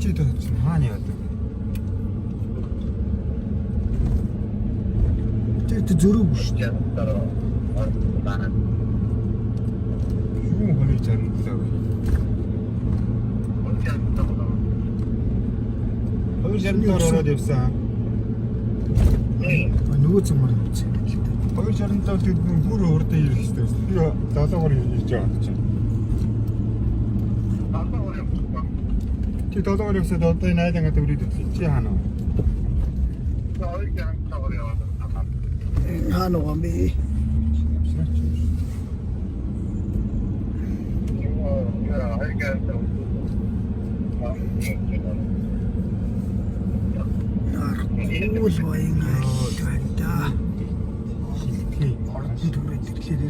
Чи тооцсон хаана яадаг? Тэ зөрөг шүү дээ. Юу хоны чандлаа вэ? Хоёр шарнтаар ороод явсан. Нөгөө цамаар явсан. Хоёр шарнтаар тэр бүр урд ирэх хэрэгтэй. Би 7-оор хийж байгаа гэж. Чи 7-оор явсад одоо энэ айлан гадаг үрээд чи хаана вэ? Хаана уу би? Уул воин айлтаа. Хилтгий. Ордын түрээд ирэхээр